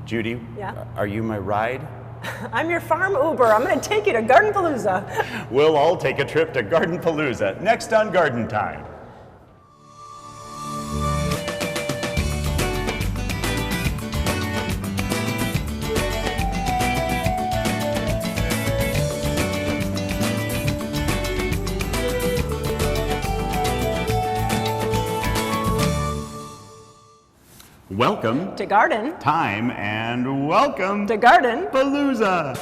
Judy, Yeah? are you my ride? I'm your farm Uber. I'm going to take you to GardenPalooza. We'll all take a trip to GardenPalooza next on Garden Time. Welcome To Garden. Time and welcome To Garden. Palooza.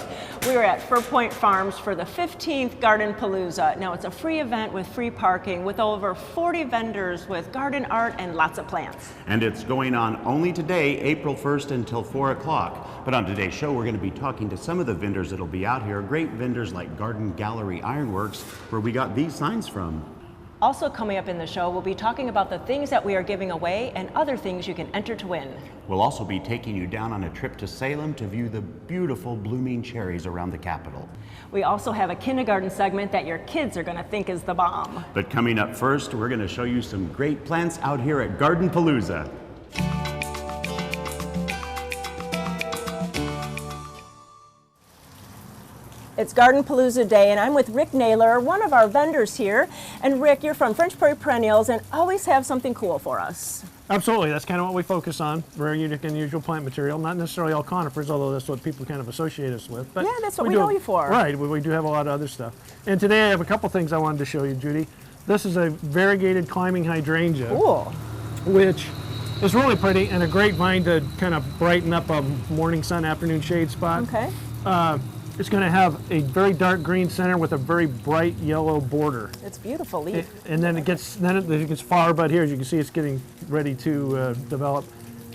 We are at Fur Point Farms for the 15th GardenPalooza. Now it's a free event with free parking with over 40 vendors with garden art and lots of plants. And it's going on only today, April 1st until 4 o'clock. But on today's show, we're going to be talking to some of the vendors that'll be out here. Great vendors like Garden Gallery Ironworks, where we got these signs from. Also coming up in the show, we'll be talking about the things that we are giving away and other things you can enter to win. We'll also be taking you down on a trip to Salem to view the beautiful blooming cherries around the Capitol. We also have a kindergarten segment that your kids are going to think is the bomb. But coming up first, we're going to show you some great plants out here at GardenPalooza. It's GardenPalooza Day, and I'm with Rick Naylor, one of our vendors here. And Rick, you're from Prairie Perennials and always have something cool for us. Absolutely, that's kind of what we focus on. Very unique and unusual plant material. Not necessarily all conifers, although that's what people kind of associate us with. But yeah, that's what we know you for. Right, we do have a lot of other stuff. And today I have a couple things I wanted to show you, Judy. This is a variegated climbing hydrangea, Cool. which is really pretty and a great vine to kind of brighten up a morning sun, afternoon shade spot. Okay. It's going to have a very dark green center with a very bright yellow border. It's beautiful leaf. And then it gets flower bud here. As you can see, it's getting ready to develop.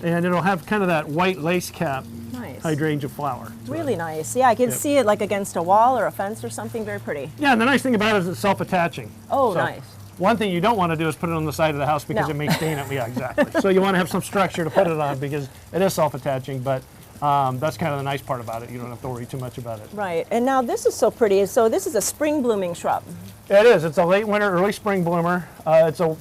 And it'll have kind of that white lace cap Nice. hydrangea flower. Really nice. Yeah, I can see it like against a wall or a fence or something. Very pretty. Yeah, and the nice thing about it is it's self-attaching. Oh, So nice. One thing you don't want to do is put it on the side of the house because No. it may stain it. Yeah, exactly. So you want to have some structure to put it on because it is self-attaching, but that's kind of the nice part about it. You don't have to worry too much about it. Right. And now this is so pretty. So this is a spring blooming shrub. It is. It's a late winter, early spring bloomer. It's a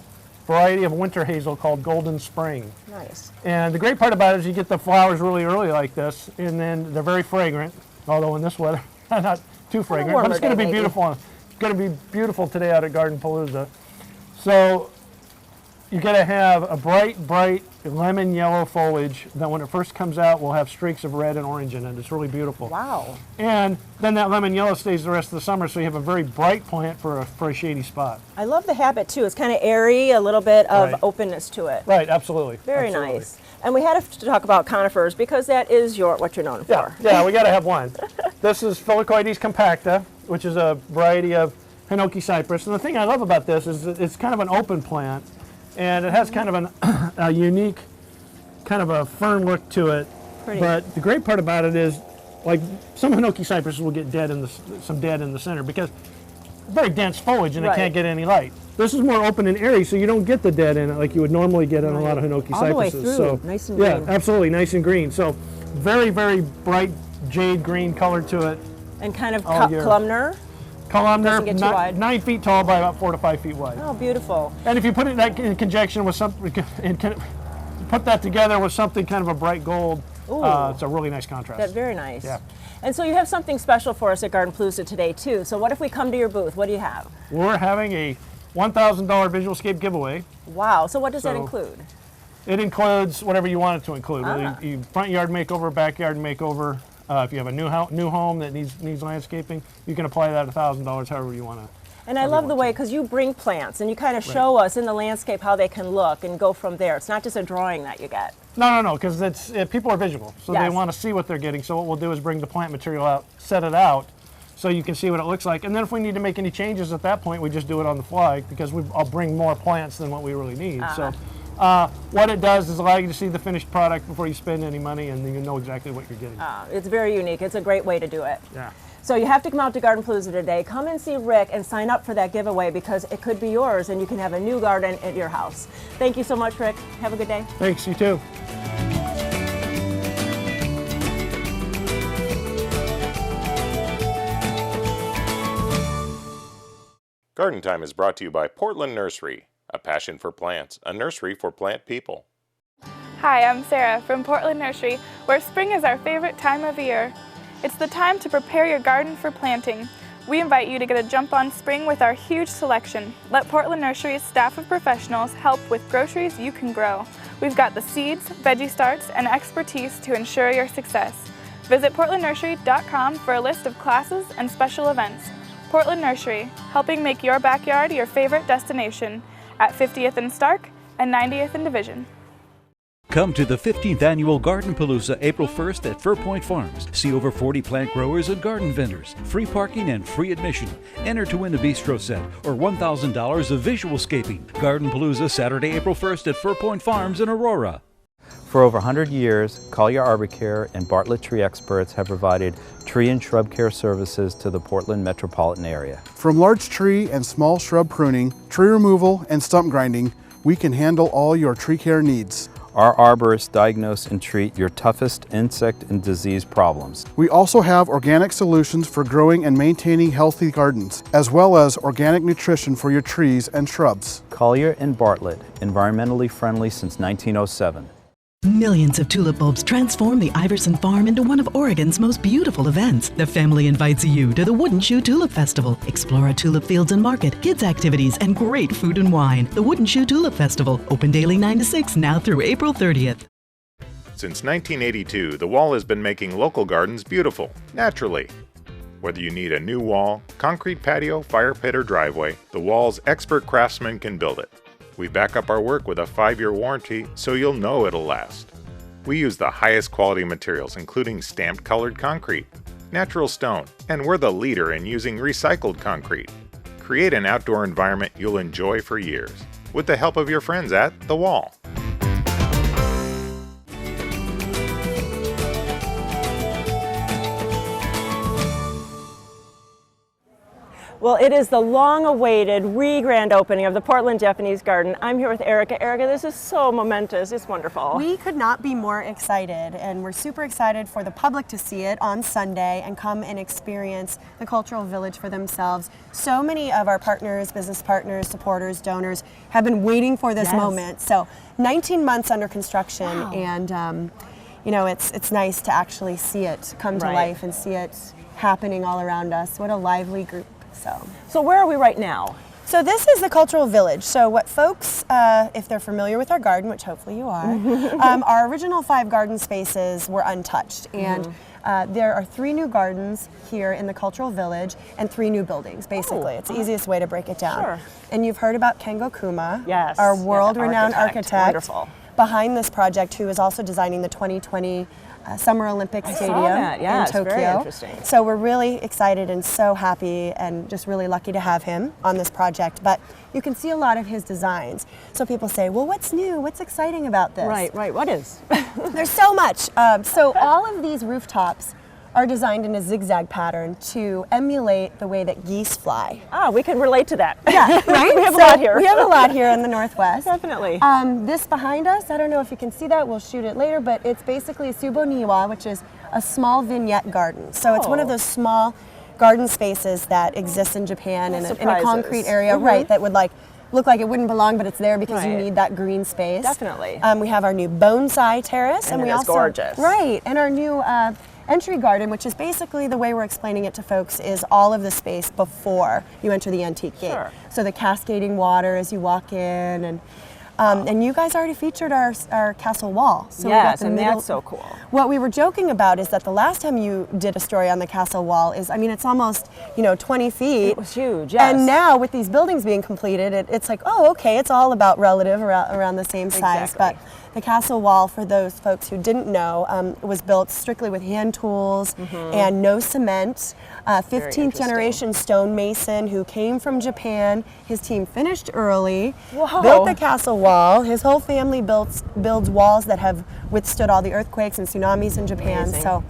variety of winter hazel called Golden Spring. Nice. And the great part about it is you get the flowers really early like this, and then they're very fragrant, although in this weather, not too fragrant, but it's going to be beautiful. It's going to be beautiful today out at GardenPalooza. So you're going to have a bright lemon yellow foliage that when it first comes out will have streaks of red and orange in it. It's really beautiful. Wow. And then that lemon yellow stays the rest of the summer, so you have a very bright plant for a shady spot. I love the habit too. It's kind of airy, a little bit of Right. openness to it. Right, absolutely. Very Absolutely. nice. And we had to talk about conifers because that is what you're known for. Yeah, we got to have one. This is Phyllocoides compacta, which is a variety of Hinoki cypress. And the thing I love about this is that it's kind of an open plant, and it has kind of a unique, kind of a fern look to it. Pretty. But the great part about it is, like some Hinoki cypresses will get dead in the center because very dense foliage and Right. it can't get any light. This is more open and airy, so you don't get the dead in it like you would normally get in a lot of Hinoki All the way cypresses. through, So nice and yeah, green. absolutely, nice and green. So very bright jade green color to it. And kind of All year. columnar. Columnar, Doesn't get too wide. 9 feet tall by about 4 to 5 feet wide. Oh, beautiful. And if you put it in conjunction with something, put that together with something kind of a bright gold, it's a really nice contrast. That's very nice. Yeah. And so you have something special for us at GardenPalooza today too. So what if we come to your booth? What do you have? We're having a $1,000 Visualscape giveaway. Wow. So what does that So- include? It includes whatever you want it to include. Ah. Whether you front yard makeover, backyard makeover. If you have a new home that needs landscaping, you can apply that $1,000 however you want to. And I love the way, because you bring plants and you kind of show us in the landscape how they can look and go from there. It's not just a drawing that you get. No, because people are visual, so they Yes. want to see what they're getting. So what we'll do is bring the plant material out, set it out, so you can see what it looks like. And then if we need to make any changes at that point, we just do it on the fly because I'll bring more plants than what we really need. So what it does is allow you to see the finished product before you spend any money, and then you know exactly what you're getting. It's very unique. It's a great way to do it. Yeah. So you have to come out to GardenPalooza today. Come and see Rick and sign up for that giveaway because it could be yours and you can have a new garden at your house. Thank you so much, Rick. Have a good day. Thanks, you too. Garden Time is brought to you by Portland Nursery, a passion for plants, a nursery for plant people. Hi, I'm Sarah from Portland Nursery, where spring is our favorite time of year. It's the time to prepare your garden for planting. We invite you to get a jump on spring with our huge selection. Let Portland Nursery's staff of professionals help with groceries you can grow. We've got the seeds, veggie starts, and expertise to ensure your success. Visit portlandnursery.com for a list of classes and special events. Portland Nursery, helping make your backyard your favorite destination at 50th and Stark and 90th and Division. Come to the 15th Annual GardenPalooza April 1st at Fir Point Farms. See over 40 plant growers and garden vendors. Free parking and free admission. Enter to win a bistro set or $1,000 of visual scaping. GardenPalooza Saturday, April 1st at Fir Point Farms in Aurora. For over 100 years, Collier Arbor Care and Bartlett Tree Experts have provided tree and shrub care services to the Portland metropolitan area. From large tree and small shrub pruning, tree removal, and stump grinding, we can handle all your tree care needs. Our arborists diagnose and treat your toughest insect and disease problems. We also have organic solutions for growing and maintaining healthy gardens, as well as organic nutrition for your trees and shrubs. Collier and Bartlett, environmentally friendly since 1907. Millions of tulip bulbs transform the Iverson Farm into one of Oregon's most beautiful events. The family invites you to the Wooden Shoe Tulip Festival. Explore our tulip fields and market, kids activities, and great food and wine. The Wooden Shoe Tulip Festival, open daily 9 to 6, now through April 30th. Since 1982, the Wall has been making local gardens beautiful, naturally. Whether you need a new wall, concrete patio, fire pit, or driveway, the Wall's expert craftsmen can build it. We back up our work with a 5-year warranty, so you'll know it'll last. We use the highest quality materials, including stamped colored concrete, natural stone, and we're the leader in using recycled concrete. Create an outdoor environment you'll enjoy for years, with the help of your friends at The Wall. Well, it is the long-awaited re-grand opening of the Portland Japanese Garden. I'm here with Erica. Erica, this is so momentous. It's wonderful. We could not be more excited, and we're super excited for the public to see it on Sunday and come and experience the cultural village for themselves. So many of our partners, business partners, supporters, donors have been waiting for this moment. So 19 months under construction, and you know, it's nice to actually see it come to life and see it happening all around us. What a lively group. So where are we right now? So this is the cultural village. So what folks, if they're familiar with our garden, which hopefully you are, our original 5 garden spaces were untouched. And there are 3 new gardens here in the cultural village and 3 new buildings, basically. It's the easiest way to break it down. Sure. And you've heard about Kengo Kuma, yes, our world-renowned architect Wonderful. Behind this project, who is also designing the 2020 Summer Olympic Stadium in Tokyo. Very interesting. So we're really excited and so happy and just really lucky to have him on this project. But you can see a lot of his designs. So people say, well, what's new? What's exciting about this? Right. What is? There's so much. So all of these rooftops are designed in a zigzag pattern to emulate the way that geese fly. Ah, we can relate to that. Yeah, right? We have a lot here. We have a lot here in the Northwest. Definitely. This behind us, I don't know if you can see that, we'll shoot it later, but it's basically a Suboniwa, which is a small vignette garden. So it's one of those small garden spaces that exists in Japan in a concrete area, right, that would look like it wouldn't belong, but it's there because you need that green space. Definitely. We have our new bonsai terrace. And we it's also, gorgeous. Right, and our new entry garden, which is basically the way we're explaining it to folks, is all of the space before you enter the antique gate. Sure. So the cascading water as you walk in, and you guys already featured our castle wall. So yes, and that's so cool. What we were joking about is that the last time you did a story on the castle wall is, I mean, it's almost 20 feet. It was huge, yes. And now with these buildings being completed, it's like, oh, okay, it's all about relative, around the same size. Exactly. But the castle wall, for those folks who didn't know, was built strictly with hand tools and no cement. 15th generation stonemason who came from Japan. His team finished early, built the castle wall. His whole family builds walls that have withstood all the earthquakes and tsunamis in Japan. Amazing. So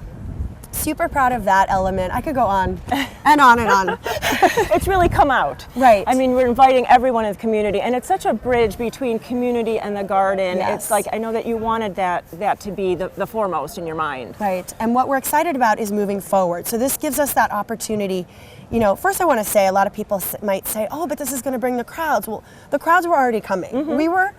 super proud of that element. I could go on and on and on. It's really come out. Right. I mean, we're inviting everyone in the community, and it's such a bridge between community and the garden. Yes. It's like, I know that you wanted that to be the foremost in your mind. Right. And what we're excited about is moving forward. So this gives us that opportunity you know, first I want to say a lot of people might say, oh, but this is going to bring the crowds. Well, the crowds were already coming. We were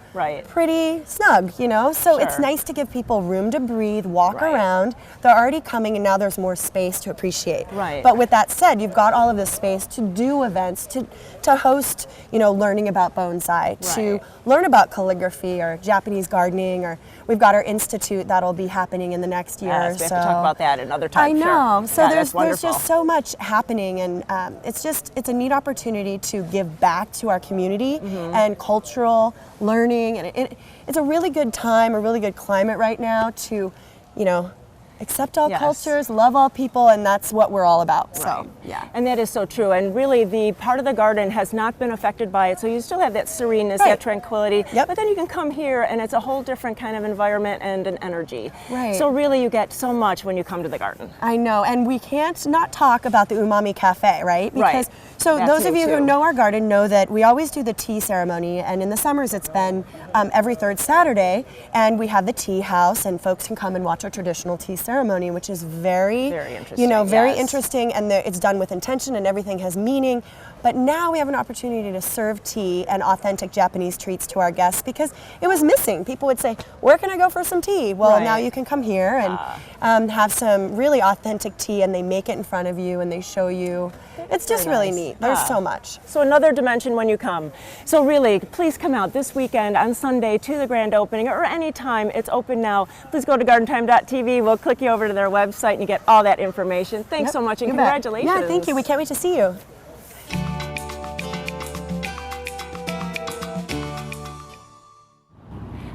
pretty snug, you know, so it's nice to give people room to breathe, walk around. They're already coming, and now there's more space to appreciate. But with that said, you've got all of this space to do events, to host, you know, learning about bonsai, to learn about calligraphy or Japanese gardening, or we've got our institute that'll be happening in the next year. Yes, we have to talk about that another time. I know. So yeah, there's just so much happening, and it's a neat opportunity to give back to our community and cultural learning, and it's a really good time, a really good climate right now to, you know, accept all cultures, love all people, and that's what we're all about. So, yeah. And that is so true. And really, the part of the garden has not been affected by it. So you still have that sereneness, that tranquility. But then you can come here, and it's a whole different kind of environment and an energy. So really, you get so much when you come to the garden. I know. And we can't not talk about the Umami Cafe, right? Because so That's those of you new, who too. know our garden know that we always do the tea ceremony, and in the summers it's been every third Saturday, and we have the tea house, and folks can come and watch our traditional tea ceremony, which is very interesting, you know, very interesting, and it's done with intention, and everything has meaning. But now we have an opportunity to serve tea and authentic Japanese treats to our guests, because it was missing. People would say, where can I go for some tea? Well, now you can come here and have some really authentic tea, and they make it in front of you and they show you. It's just really neat. There's so much. So another dimension when you come. So really, please come out this weekend on Sunday to the grand opening, or anytime. It's open now. Please go to gardentime.tv. We'll click you over to their website and you get all that information. Thanks so much, and congratulations. Yeah, thank you. We can't wait to see you.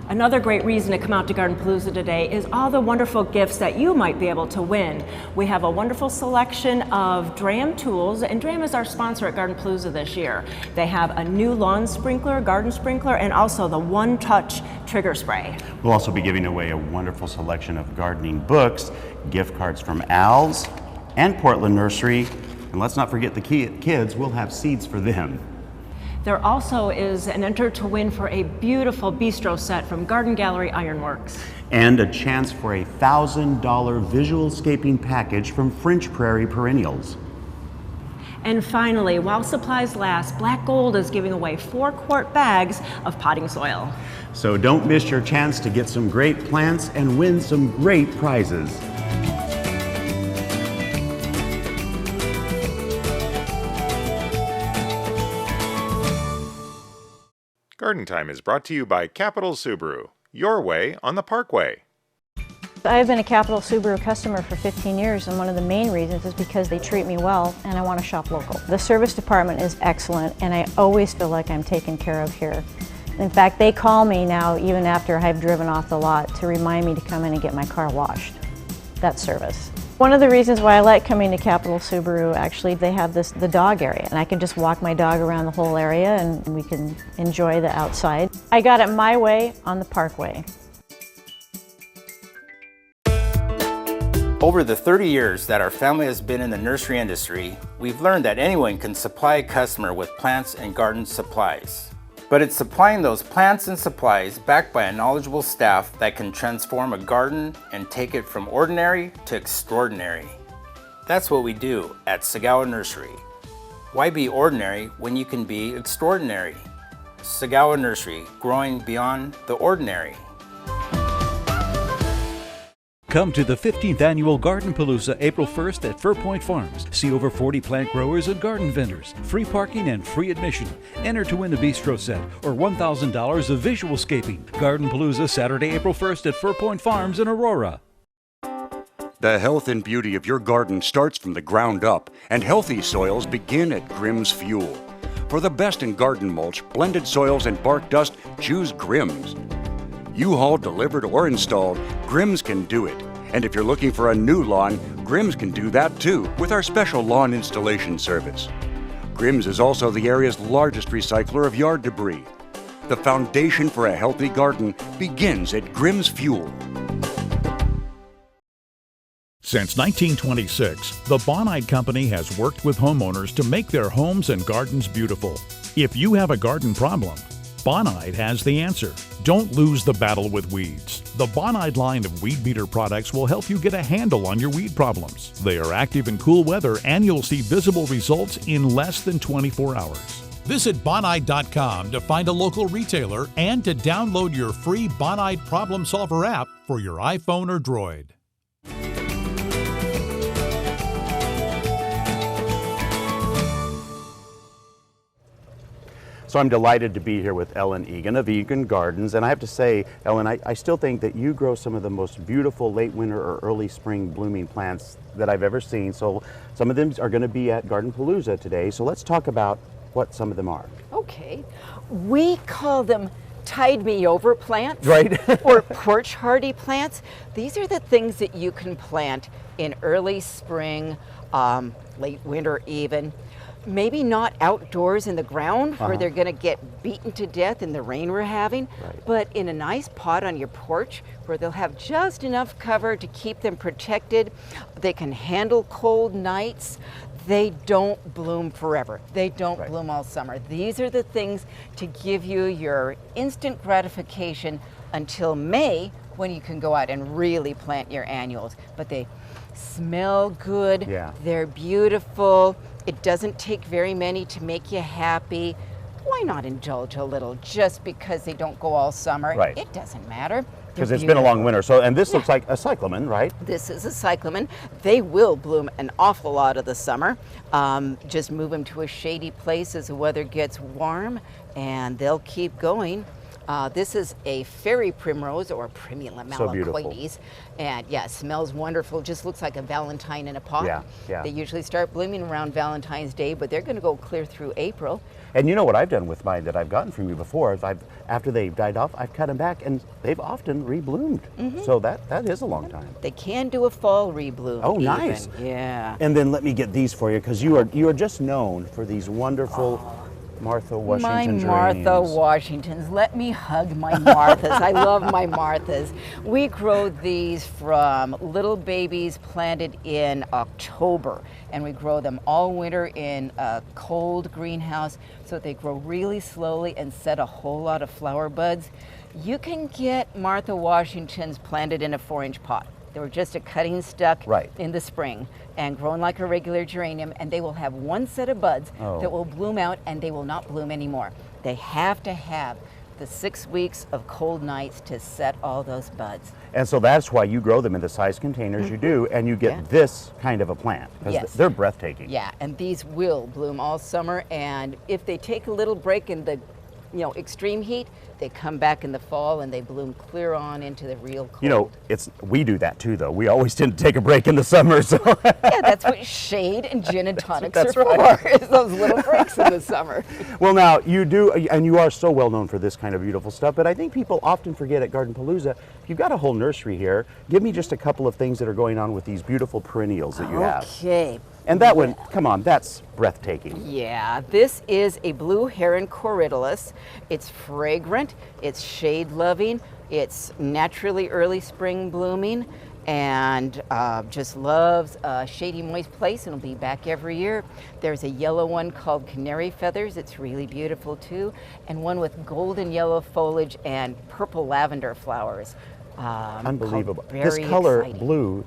Another great reason to come out to GardenPalooza today is all the wonderful gifts that you might be able to win. We have a wonderful selection of Dram tools, and Dram is our sponsor at GardenPalooza this year. They have a new lawn sprinkler, garden sprinkler, and also the one-touch trigger spray. We'll also be giving away a wonderful selection of gardening books, gift cards from Al's and Portland Nursery, and let's not forget the kids. We'll have seeds for them. There also is an enter to win for a beautiful bistro set from Garden Gallery Ironworks. And a chance for a $1,000 visual scaping package from Prairie Perennials. And finally, while supplies last, Black Gold is giving away 4-quart bags of potting soil. So don't miss your chance to get some great plants and win some great prizes. Garden Time is brought to you by Capital Subaru, your way on the Parkway. I've been a Capital Subaru customer for 15 years, and one of the main reasons is because they treat me well and I want to shop local. The service department is excellent, and I always feel like I'm taken care of here. In fact, they call me now even after I've driven off the lot to remind me to come in and get my car washed. That's service. One of the reasons why I like coming to Capital Subaru, actually, they have the dog area, and I can just walk my dog around the whole area and we can enjoy the outside. I got it my way on the Parkway. Over the 30 years that our family has been in the nursery industry, we've learned that anyone can supply a customer with plants and garden supplies. But it's supplying those plants and supplies backed by a knowledgeable staff that can transform a garden and take it from ordinary to extraordinary. That's what we do at Sagawa Nursery. Why be ordinary when you can be extraordinary? Sagawa Nursery, growing beyond the ordinary. Come to the 15th Annual GardenPalooza April 1st at Fir Point Farms. See over 40 plant growers and garden vendors. Free parking and free admission. Enter to win a bistro set or $1,000 of visual scaping. GardenPalooza Saturday, April 1st at Fir Point Farms in Aurora. The health and beauty of your garden starts from the ground up, and healthy soils begin at Grimm's Fuel. For the best in garden mulch, blended soils, and bark dust, choose Grimm's. U-Haul delivered or installed, Grimm's can do it. And if you're looking for a new lawn, Grimm's can do that too with our special lawn installation service. Grimm's is also the area's largest recycler of yard debris. The foundation for a healthy garden begins at Grimm's Fuel. Since 1926, the Bonide Company has worked with homeowners to make their homes and gardens beautiful. If you have a garden problem, Bonide has the answer. Don't lose the battle with weeds. The Bonide line of weed beater products will help you get a handle on your weed problems. They are active in cool weather and you'll see visible results in less than 24 hours. Visit Bonide.com to find a local retailer and to download your free Bonide Problem Solver app for your iPhone or Droid. So I'm delighted to be here with Ellen Egan of Egan Gardens, and I have to say, Ellen, I still think that you grow some of the most beautiful late winter or early spring blooming plants that I've ever seen. So some of them are going to be at GardenPalooza today, so let's talk about what some of them are. Okay, we call them tide me over plants, right? Or porch hardy plants. These are the things that you can plant in early spring, late winter even. Maybe not outdoors in the ground where they're going to get beaten to death in the rain we're having, but in a nice pot on your porch where they'll have just enough cover to keep them protected. They can handle cold nights. They don't bloom forever. They don't bloom all summer. These are the things to give you your instant gratification until May, when you can go out and really plant your annuals. But they smell good. Yeah. They're beautiful. It doesn't take very many to make you happy. Why not indulge a little just because they don't go all summer? Right. It doesn't matter. Because it's been a long winter. So, and this looks like a cyclamen, right? This is a cyclamen. They will bloom an awful lot of the summer. Just move them to a shady place as the weather gets warm and they'll keep going. This is a fairy primrose, or Primula malacoides, and yeah, it smells wonderful. Just looks like a valentine in a pot. Yeah, yeah. They usually start blooming around Valentine's Day, but they're going to go clear through April. And you know what I've done with mine that I've gotten from you before is after they've died off, I've cut them back and they've often rebloomed. So that is a long time. They can do a fall rebloom. Oh, even. nice. Yeah. And then let me get these for you, because you are just known for these wonderful Martha Washington My Martha geraniums. Washingtons. Let me hug my Marthas. I love my Marthas. We grow these from little babies planted in October, and we grow them all winter in a cold greenhouse so that they grow really slowly and set a whole lot of flower buds. You can get Martha Washingtons planted in a 4-inch pot. They were just a cutting stuck in the spring and grown like a regular geranium, and they will have one set of buds that will bloom out, and they will not bloom anymore. They have to have the 6 weeks of cold nights to set all those buds. And so that's why you grow them in the size containers you do, and you get this kind of a plant, because they're breathtaking. Yeah, and these will bloom all summer, and if they take a little break in the extreme heat, they come back in the fall and they bloom clear on into the real cold. You know, we do that too, though. We always tend to take a break in the summer, so. Yeah, that's what shade and gin and tonics are for, is those little breaks in the summer. Well, now, you do, and you are so well known for this kind of beautiful stuff, but I think people often forget at GardenPalooza, you've got a whole nursery here. Give me just a couple of things that are going on with these beautiful perennials that you have. Okay. And that one, come on, that's breathtaking. Yeah, this is a blue heron corydalus. It's fragrant, it's shade loving, it's naturally early spring blooming, and just loves a shady, moist place, and will be back every year. There's a yellow one called canary feathers. It's really beautiful too, and one with golden yellow foliage and purple lavender flowers. Unbelievable. This color, blue,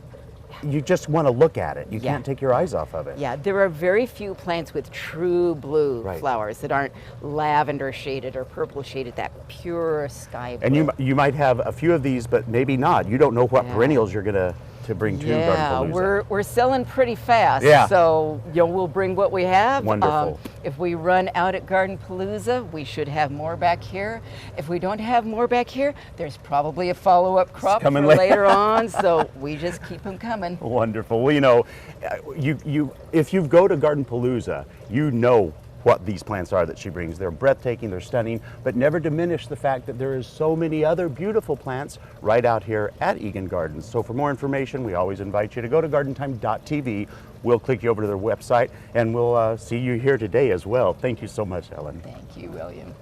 you just want to look at it. You can't take your eyes off of it. Yeah, there are very few plants with true blue flowers that aren't lavender shaded or purple shaded, that pure sky blue. And you might have a few of these, but maybe not. You don't know what perennials you're going to bring to GardenPalooza. Yeah, we're selling pretty fast. Yeah. So we'll bring what we have. Wonderful. If we run out at GardenPalooza, we should have more back here. If we don't have more back here, there's probably a follow-up crop for later on. So we just keep them coming. Wonderful. Well, you know, if you go to GardenPalooza, you know what these plants are that she brings. They're breathtaking, they're stunning, but never diminish the fact that there is so many other beautiful plants right out here at Egan Gardens. So for more information, we always invite you to go to gardentime.tv. We'll click you over to their website, and we'll see you here today as well. Thank you so much, Ellen. Thank you, William.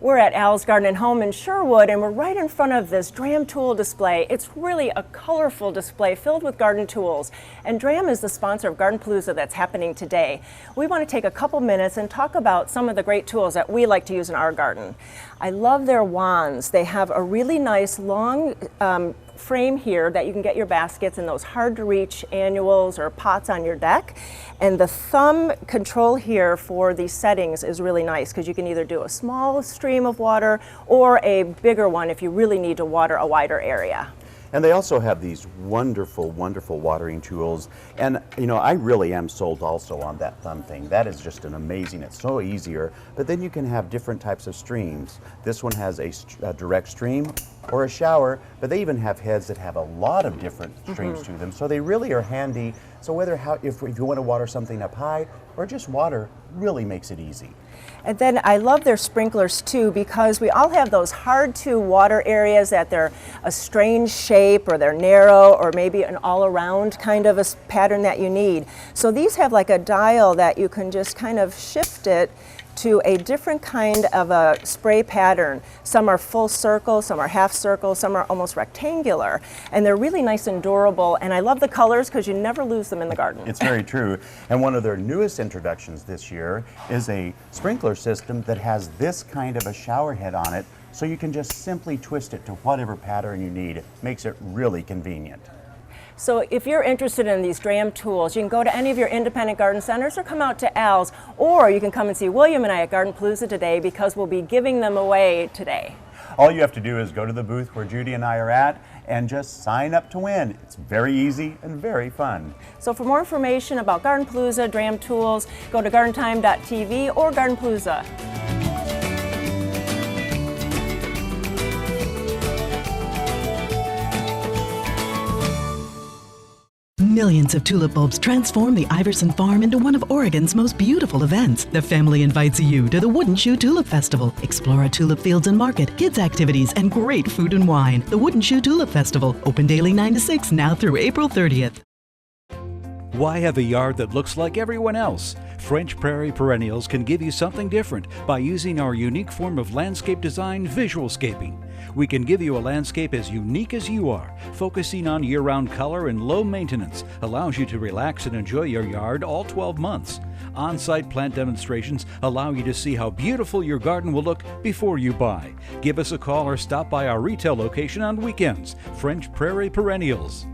We're at Al's Garden and Home in Sherwood, and we're right in front of this Dram tool display. It's really a colorful display filled with garden tools. And Dram is the sponsor of GardenPalooza that's happening today. We want to take a couple minutes and talk about some of the great tools that we like to use in our garden. I love their wands. They have a really nice long frame here that you can get your baskets and those hard to reach annuals or pots on your deck. And the thumb control here for these settings is really nice because you can either do a small stream of water or a bigger one if you really need to water a wider area. And they also have these wonderful, wonderful watering tools. And you know, I really am sold also on that thumb thing. That is just an amazing, it's so easier. But then you can have different types of streams. This one has a direct stream or a shower, but they even have heads that have a lot of different streams to them. So they really are handy. So whether if you want to water something up high or just water, really makes it easy. And then I love their sprinklers too, because we all have those hard to water areas that they're a strange shape or they're narrow or maybe an all around kind of a pattern that you need. So these have like a dial that you can just kind of shift it to a different kind of a spray pattern. Some are full circle, some are half circle, some are almost rectangular. And they're really nice and durable. And I love the colors because you never lose them in the garden. It's very true. And one of their newest introductions this year is a sprinkler system that has this kind of a shower head on it. So you can just simply twist it to whatever pattern you need. It makes it really convenient. So if you're interested in these Dram tools, you can go to any of your independent garden centers or come out to Al's, or you can come and see William and I at GardenPalooza today because we'll be giving them away today. All you have to do is go to the booth where Judy and I are at and just sign up to win. It's very easy and very fun. So for more information about GardenPalooza, Dram tools, go to gardentime.tv or GardenPalooza. Millions of tulip bulbs transform the Iverson Farm into one of Oregon's most beautiful events. The family invites you to the Wooden Shoe Tulip Festival. Explore our tulip fields and market, kids activities, and great food and wine. The Wooden Shoe Tulip Festival, open daily 9 to 6, now through April 30th. Why have a yard that looks like everyone else? French Prairie Perennials can give you something different by using our unique form of landscape design, visualscaping. We can give you a landscape as unique as you are. Focusing on year-round color and low maintenance allows you to relax and enjoy your yard all 12 months. On-site plant demonstrations allow you to see how beautiful your garden will look before you buy. Give us a call or stop by our retail location on weekends. French Prairie Perennials.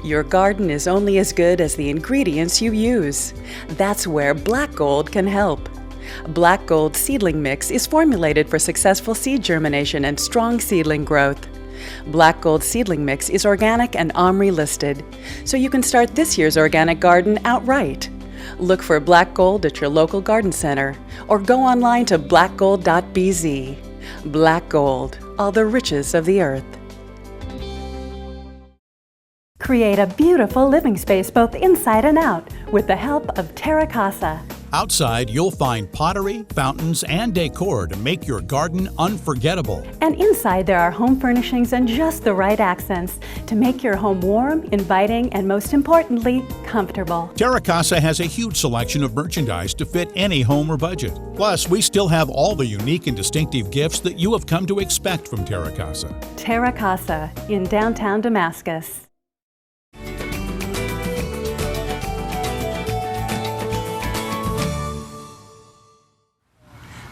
Your garden is only as good as the ingredients you use. That's where Black Gold can help. Black Gold seedling mix is formulated for successful seed germination and strong seedling growth. Black Gold seedling mix is organic and OMRI listed, so you can start this year's organic garden outright. Look for Black Gold at your local garden center or go online to blackgold.bz. Black Gold, all the riches of the earth. Create a beautiful living space both inside and out with the help of Terra Casa. Outside, you'll find pottery, fountains, and decor to make your garden unforgettable. And inside, there are home furnishings and just the right accents to make your home warm, inviting, and most importantly, comfortable. Terra Casa has a huge selection of merchandise to fit any home or budget. Plus, we still have all the unique and distinctive gifts that you have come to expect from Terra Casa. Terra Casa in downtown Damascus.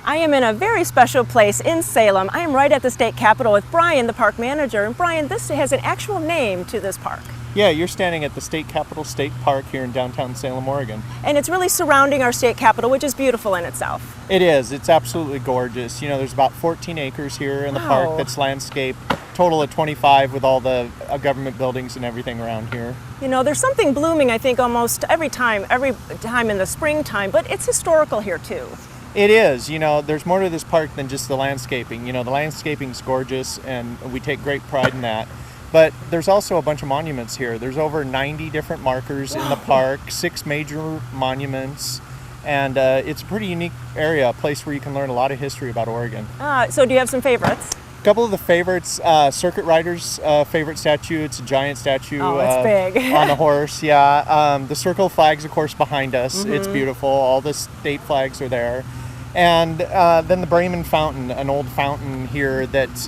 I am in a very special place in Salem. I am right at the state capitol with Brian, the park manager. And Brian, this has an actual name to this park. Yeah, you're standing at the state capitol state park here in downtown Salem, Oregon. And it's really surrounding our state capitol, which is beautiful in itself. It is. It's absolutely gorgeous. You know, there's about 14 acres here in the park that's landscaped. Total of 25 with all the government buildings and everything around here. You know, there's something blooming, I think, almost every time in the springtime, but it's historical here too. It is. You know, there's more to this park than just the landscaping. You know, the landscaping's gorgeous and we take great pride in that. But there's also a bunch of monuments here. There's over 90 different markers in the park, 6 major monuments, and it's a pretty unique area, a place where you can learn a lot of history about Oregon. So do you have some favorites? couple of the favorites, Circuit Rider's favorite statue. It's a giant statue. Oh, it's big. On the horse, yeah. The circle flags, of course, behind us. It's beautiful. All the state flags are there. And then the Bremen Fountain, an old fountain here that's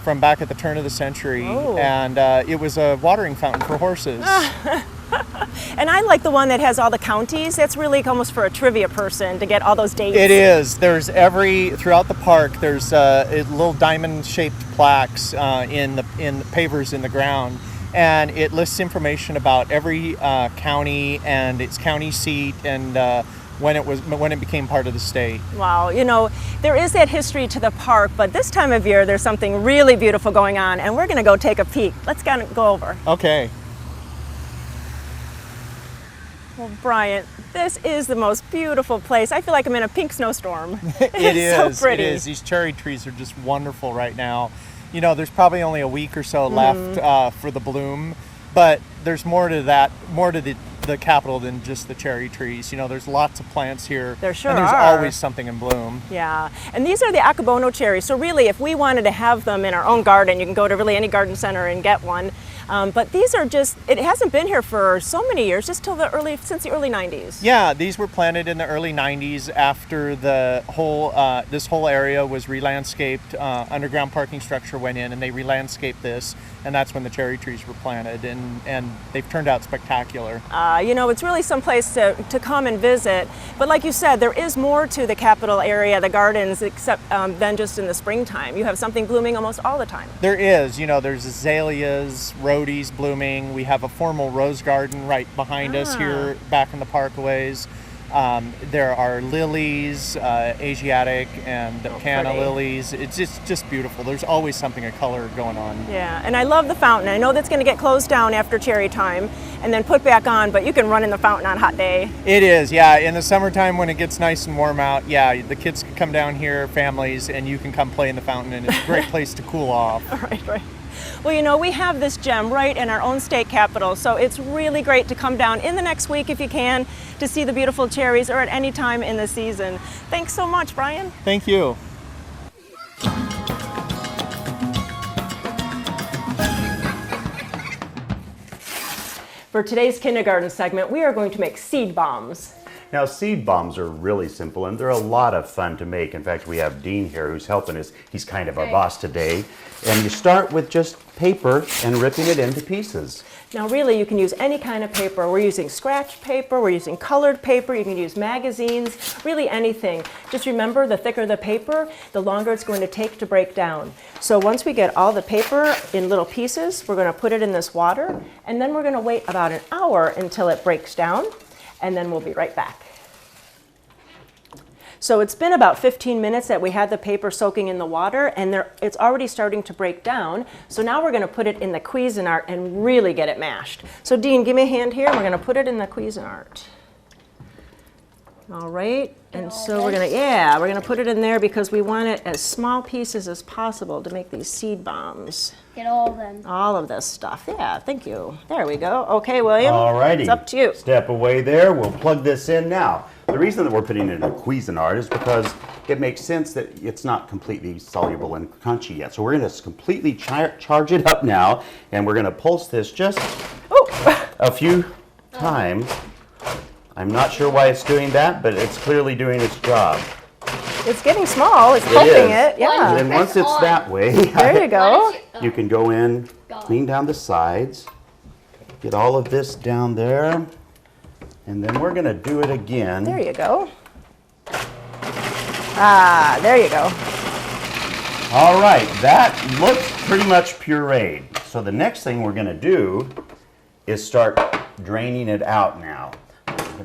from back at the turn of the century. Oh. And it was a watering fountain for horses. And I like the one that has all the counties. That's really almost for a trivia person to get all those dates. It is. There's throughout the park. There's little diamond-shaped plaques in the pavers in the ground, and it lists information about every county and its county seat and when it became part of the state. Wow, you know, there is that history to the park, but this time of year there's something really beautiful going on, and we're going to go take a peek. Let's go over. Okay. Well, Brian, this is the most beautiful place. I feel like I'm in a pink snowstorm. It is. So pretty. It is. These cherry trees are just wonderful right now. You know, there's probably only a week or so left for the bloom, but there's more to the capital than just the cherry trees. You know, there's lots of plants here. There sure and there's are. always something in bloom. Yeah, and these are the Akabono cherries. So really, if we wanted to have them in our own garden, you can go to really any garden center and get one. But these are just, it hasn't been here for so many years, just since the early 90s. Yeah, these were planted in the early 90s after the whole, this whole area was re-landscaped. Underground parking structure went in and they re-landscaped this, and that's when the cherry trees were planted, and they've turned out spectacular. You know, it's really some place to come and visit. But like you said, there is more to the capital area, the gardens, except than just in the springtime. You have something blooming almost all the time. There is, you know, there's azaleas, rhodies blooming. We have a formal rose garden right behind us here back in the parkways. There are lilies, Asiatic and canna lilies. It's just beautiful. There's always something of color going on. Yeah, and I love the fountain. I know that's going to get closed down after cherry time and then put back on, but you can run in the fountain on a hot day. It is, yeah. In the summertime when it gets nice and warm out, yeah, the kids can come down here, families, and you can come play in the fountain, and it's a great place to cool off. Right. Well, you know, we have this gem right in our own state capital, so it's really great to come down in the next week if you can to see the beautiful cherries, or at any time in the season. Thanks so much, Brian. Thank you. For today's kindergarten segment, we are going to make seed bombs. Now, seed bombs are really simple, and they're a lot of fun to make. In fact, we have Dean here who's helping us. He's kind of our boss today. And you start with just paper and ripping it into pieces. Now, really, you can use any kind of paper. We're using scratch paper, we're using colored paper, you can use magazines, really anything. Just remember, the thicker the paper, the longer it's going to take to break down. So once we get all the paper in little pieces, we're going to put it in this water, and then we're going to wait about an hour until it breaks down, and then we'll be right back. So it's been about 15 minutes that we had the paper soaking in the water, and it's already starting to break down. So now we're going to put it in the Cuisinart and really get it mashed. So Dean, give me a hand here. We're going to put it in the Cuisinart. All right, and so we're going to put it in there because we want it as small pieces as possible to make these seed bombs. Get all of them. All of this stuff. Yeah, thank you. There we go. Okay, William. All righty. It's up to you. Step away there. We'll plug this in now. The reason that we're putting it in a Cuisinart is because it makes sense that it's not completely soluble and crunchy yet. So we're going to completely charge it up now, and we're going to pulse this just a few times. I'm not sure why it's doing that, but it's clearly doing its job. It's getting small. It's helping it. Yeah. And then once it's that way, there you go. You can go in, clean down the sides, get all of this down there, and then we're going to do it again. There you go. Ah, there you go. All right, that looks pretty much pureed. So the next thing we're going to do is start draining it out now.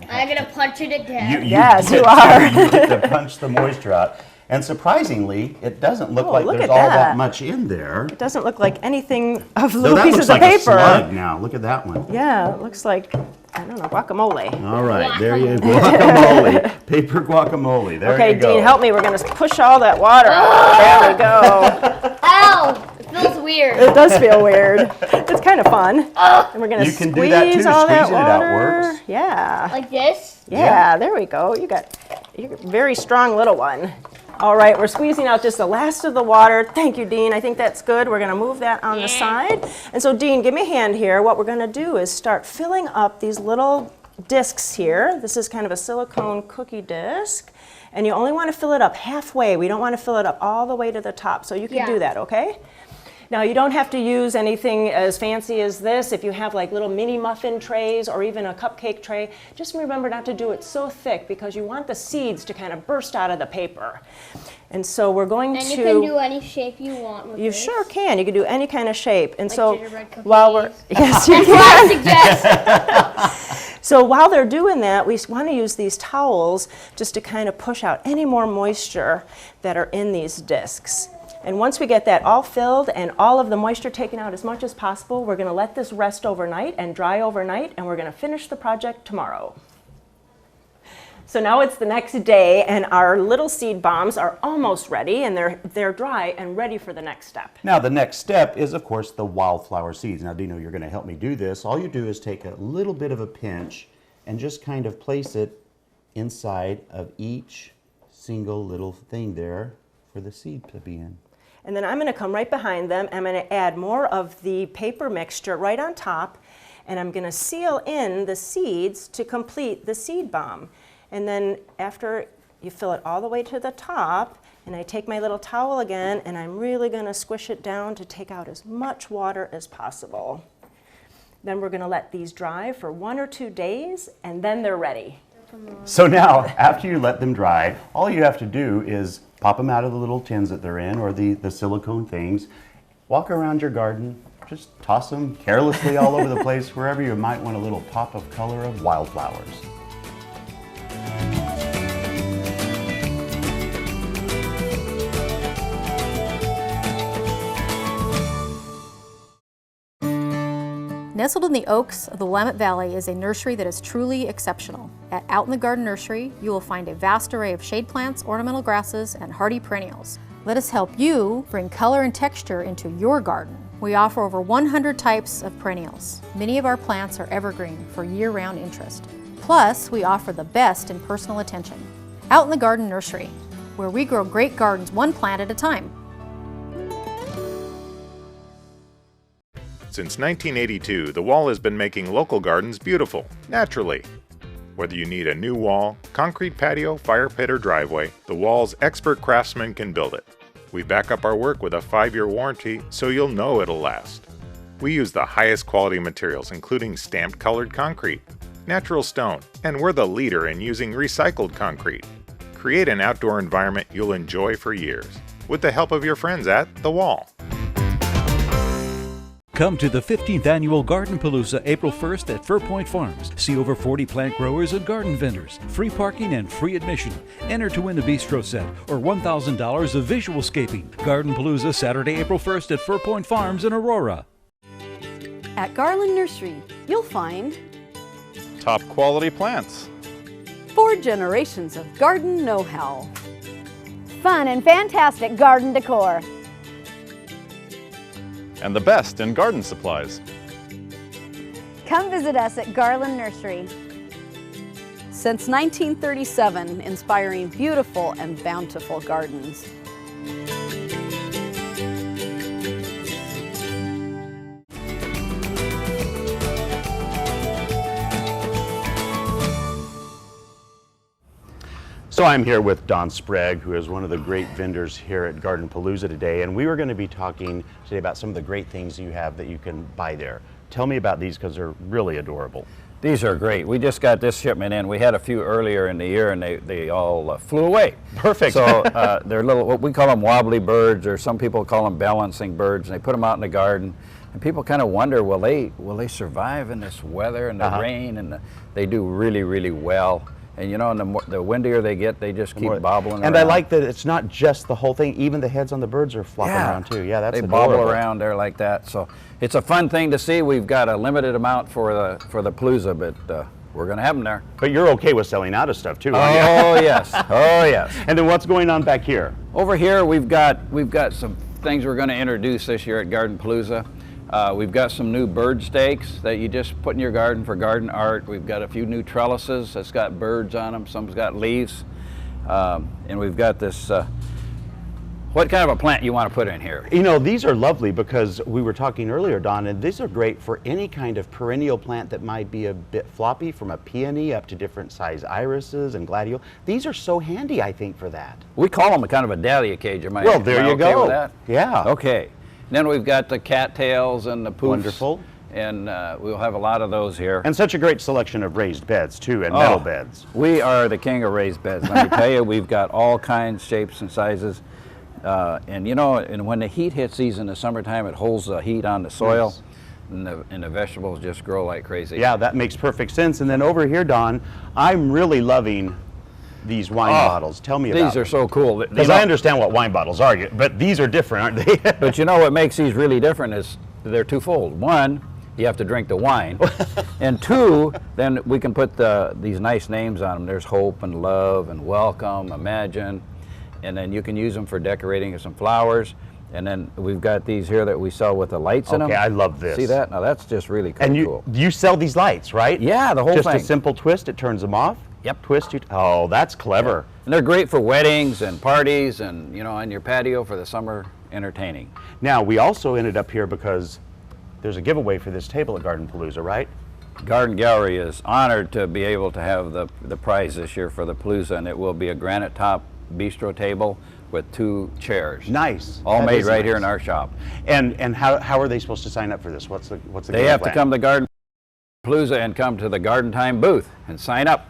I'm going to punch it again. Yes, you are. You get to punch the moisture out. And surprisingly, it doesn't look like there's all that much in there. It doesn't look like anything of So little that pieces looks like of a paper. slug now. Look at that one. Yeah, it looks like, I don't know, guacamole. All right, there you go. Guacamole. Paper guacamole. There Okay, you go. Dean, help me. We're going to push all that water out. There we go. Ow! It feels weird. It does feel weird. It's kind of fun. And we're going to You squeeze can do that too. all that Squeezing it out water. works. Yeah. Like this? Yeah, there we go. You're a very strong little one. All right, we're squeezing out just the last of the water. Thank you, Dean. I think that's good. We're going to move that on the side. And so, Dean, give me a hand here. What we're going to do is start filling up these little discs here. This is kind of a silicone cookie disc. And you only want to fill it up halfway. We don't want to fill it up all the way to the top. So you can do that, okay? Now, you don't have to use anything as fancy as this. If you have like little mini muffin trays or even a cupcake tray, just remember not to do it so thick because you want the seeds to kind of burst out of the paper. And so we're going to... And you can do any shape you want with You this. sure can. You can do any kind of shape. And Like so gingerbread cookies. while we're... Yes, you That's what I can. So while they're doing that, we want to use these towels just to kind of push out any more moisture that are in these discs. And once we get that all filled and all of the moisture taken out as much as possible, we're going to let this rest overnight and dry overnight, and we're going to finish the project tomorrow. So now it's the next day, and our little seed bombs are almost ready, and they're dry and ready for the next step. Now the next step is, of course, the wildflower seeds. Now, Dino, you're going to help me do this. All you do is take a little bit of a pinch and just kind of place it inside of each single little thing there for the seed to be in. And then I'm going to come right behind them. I'm going to add more of the paper mixture right on top, and I'm going to seal in the seeds to complete the seed bomb. And then after you fill it all the way to the top, and I take my little towel again, and I'm really going to squish it down to take out as much water as possible. Then we're going to let these dry for 1 or 2 days, and then they're ready. So now, after you let them dry, all you have to do is pop them out of the little tins that they're in, or the silicone things. Walk around your garden, just toss them carelessly all over the place, wherever you might want a little pop of color of wildflowers. Nestled in the oaks of the Willamette Valley is a nursery that is truly exceptional. At Out in the Garden Nursery, you will find a vast array of shade plants, ornamental grasses, and hardy perennials. Let us help you bring color and texture into your garden. We offer over 100 types of perennials. Many of our plants are evergreen for year-round interest. Plus, we offer the best in personal attention. Out in the Garden Nursery, where we grow great gardens one plant at a time. Since 1982, the Wall has been making local gardens beautiful, naturally. Whether you need a new wall, concrete patio, fire pit, or driveway, the Wall's expert craftsmen can build it. We back up our work with a 5-year warranty, so you'll know it'll last. We use the highest quality materials, including stamped colored concrete, natural stone, and we're the leader in using recycled concrete. Create an outdoor environment you'll enjoy for years, with the help of your friends at The Wall. Come to the 15th Annual GardenPalooza April 1st at Fir Point Farms. See over 40 plant growers and garden vendors. Free parking and free admission. Enter to win a bistro set or $1,000 of visual scaping. GardenPalooza Saturday, April 1st at Fir Point Farms in Aurora. At Garland Nursery, you'll find top quality plants, 4 generations of garden know-how, fun and fantastic garden decor, and the best in garden supplies. Come visit us at Garland Nursery. Since 1937, inspiring beautiful and bountiful gardens. So I'm here with Don Sprague, who is one of the great vendors here at GardenPalooza today, and we were going to be talking today about some of the great things you have that you can buy there. Tell me about these because they're really adorable. These are great. We just got this shipment in. We had a few earlier in the year and they all flew away. Perfect. So they're little, what we call them wobbly birds, or some people call them balancing birds, and they put them out in the garden. And people kind of wonder, will they survive in this weather and the rain? And they do really, really well. And you know, and the windier they get, they just keep bobbling around. And I like that it's not just the whole thing, even the heads on the birds are flopping around too. Yeah, that's adorable. They bobble around there like that. So it's a fun thing to see. We've got a limited amount for the Palooza, but we're going to have them there. But you're okay with selling out of stuff too, aren't you? Oh yes, oh yes. And then what's going on back here? Over here we've got some things we're going to introduce this year at GardenPalooza. We've got some new bird stakes that you just put in your garden for garden art. We've got a few new trellises that's got birds on them. Some's got leaves. And we've got this, what kind of a plant you want to put in here? You know, these are lovely because we were talking earlier, Don, and these are great for any kind of perennial plant that might be a bit floppy, from a peony up to different size irises and gladiole. These are so handy, I think, for that. We call them a kind of a dahlia cage. Well, there you go. With that? Yeah. Okay. Then we've got the cattails and the poofs. Wonderful. And we'll have a lot of those here. And such a great selection of raised beds, too, and metal beds. We are the king of raised beds. Let me tell you, we've got all kinds, shapes, and sizes. And you know, and when the heat hits these in the summertime, it holds the heat on the soil, yes. and the vegetables just grow like crazy. Yeah, that makes perfect sense. And then over here, Don, I'm really loving these wine bottles. Tell me about them. These are so cool. Because I understand what wine bottles are, but these are different, aren't they? But you know what makes these really different is they're twofold. One, you have to drink the wine. And two, then we can put these nice names on them. There's hope and love and welcome, imagine. And then you can use them for decorating some flowers. And then we've got these here that we sell with the lights in them. Okay, I love this. See that? Now that's just really cool. And you sell these lights, right? Yeah, the whole thing. Just a simple twist, it turns them off? Yep. Twist, oh, that's clever. Yeah. And they're great for weddings and parties and, you know, on your patio for the summer entertaining. Now, we also ended up here because there's a giveaway for this table at GardenPalooza, right? Garden Gallery is honored to be able to have the prize this year for the Palooza, and it will be a granite top bistro table with 2 chairs. Nice. All made right here in our shop. And how are they supposed to sign up for this? What's the They have to come to GardenPalooza and come to the Garden Time booth and sign up.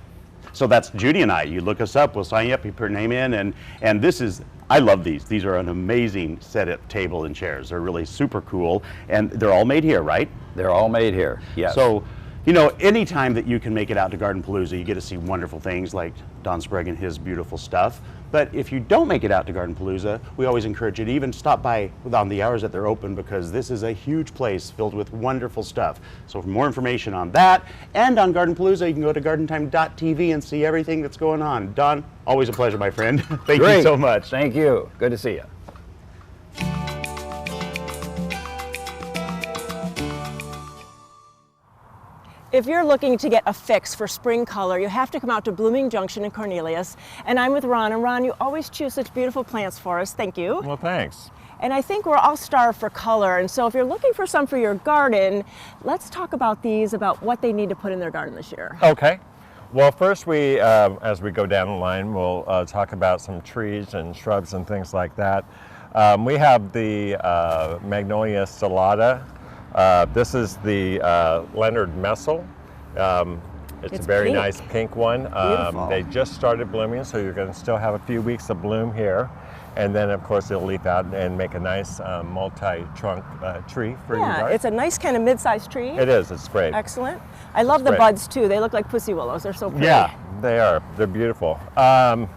So that's Judy and I. You look us up, we'll sign you up, you put your name in, and this is, I love these. These are an amazing setup table and chairs. They're really super cool, and they're all made here, right? They're all made here, yes. So, you know, anytime that you can make it out to GardenPalooza, you get to see wonderful things like Don Sprague and his beautiful stuff. But if you don't make it out to GardenPalooza, we always encourage you to even stop by on the hours that they're open, because this is a huge place filled with wonderful stuff. So for more information on that and on GardenPalooza, you can go to gardentime.tv and see everything that's going on. Don, always a pleasure, my friend. Thank you so much. Thank you. Good to see you. If you're looking to get a fix for spring color, you have to come out to Blooming Junction in Cornelius. And I'm with Ron. And Ron, you always choose such beautiful plants for us. Thank you. Well, thanks. And I think we're all starved for color. And so if you're looking for some for your garden, let's talk about these, about what they need to put in their garden this year. Okay. Well, first we, as we go down the line, we'll talk about some trees and shrubs and things like that. We have the Magnolia Salata. This is the Leonard Messel. It's a very nice pink one. They just started blooming, so you're going to still have a few weeks of bloom here. And then, of course, it'll leaf out and make a nice multi-trunk tree for your garden. Yeah, it's a nice kind of mid-sized tree. It is. It's great. Excellent. I love the buds, too. They look like pussy willows. They're so pretty. Yeah, they are. They're beautiful. I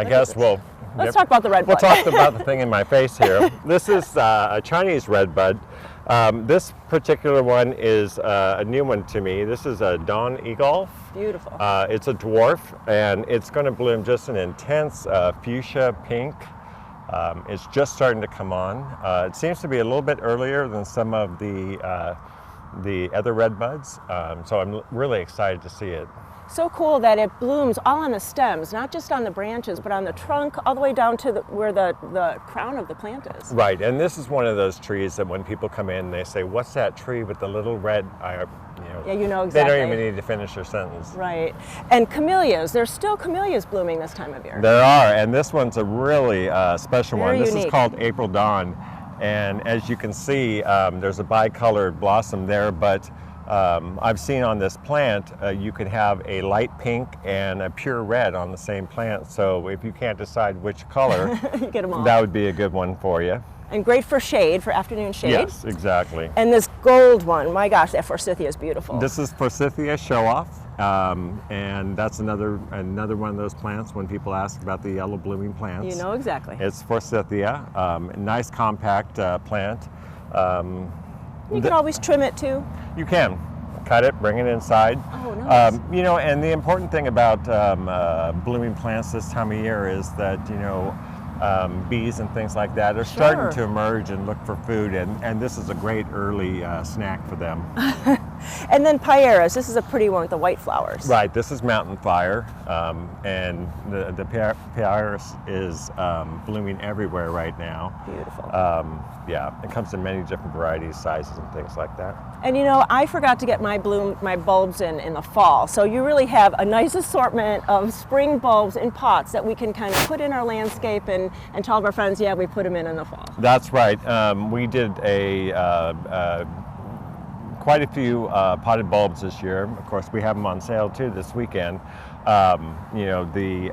guess we'll... Let's talk about the red bud. We'll talk about the thing in my face here. This is a Chinese red bud. This particular one is a new one to me. This is a Dawn Eagle. Beautiful. It's a dwarf, and it's going to bloom just an intense fuchsia pink. It's just starting to come on. It seems to be a little bit earlier than some of the other red buds, so I'm really excited to see it. So cool that it blooms all on the stems, not just on the branches, but on the trunk, all the way down to where the crown of the plant is. Right, and this is one of those trees that when people come in, they say, "What's that tree with the little red?" Yeah, you know exactly. They don't even need to finish their sentence. Right, and camellias. There's still camellias blooming this time of year. There are, and this one's a really special one. This unique. is called April Dawn, and as you can see, there's a bicolored blossom there, but I've seen on this plant, you could have a light pink and a pure red on the same plant. So if you can't decide which color, you get them all. That would be a good one for you. And great for shade, for afternoon shade. Yes, exactly. And this gold one, my gosh, that forsythia is beautiful. This is Forsythia show-off, and that's another one of those plants when people ask about the yellow blooming plants. You know exactly. It's Forsythia, nice compact plant. You can always trim it too. You can. Cut it, bring it inside. Oh, nice. You know, and the important thing about blooming plants this time of year is that, you know, bees and things like that are starting to emerge and look for food, and this is a great early snack for them. And then Pieris, this is a pretty one with the white flowers. Right, this is Mountain Fire, and the Pieris is blooming everywhere right now. Beautiful. Yeah, it comes in many different varieties, sizes, and things like that. And you know, I forgot to get my bulbs in the fall, so you really have a nice assortment of spring bulbs in pots that we can kind of put in our landscape and tell our friends, yeah, we put them in the fall. That's right. We did quite a few potted bulbs this year. Of course, we have them on sale too this weekend. You know, the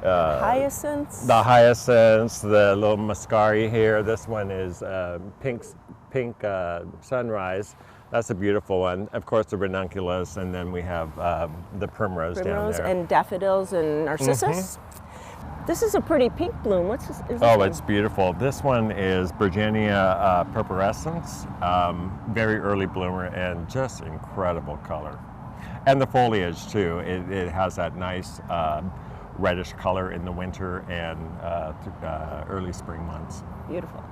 hyacinths? The hyacinths, the little muscari here. This one is pink sunrise. That's a beautiful one. Of course, the ranunculus, and then we have the primrose down there. And daffodils and narcissus. This is a pretty pink bloom. What's this? It's beautiful. This one is Virginia purpurescens, very early bloomer and just incredible color. And the foliage too. It has that nice reddish color in the winter and early spring months. Beautiful.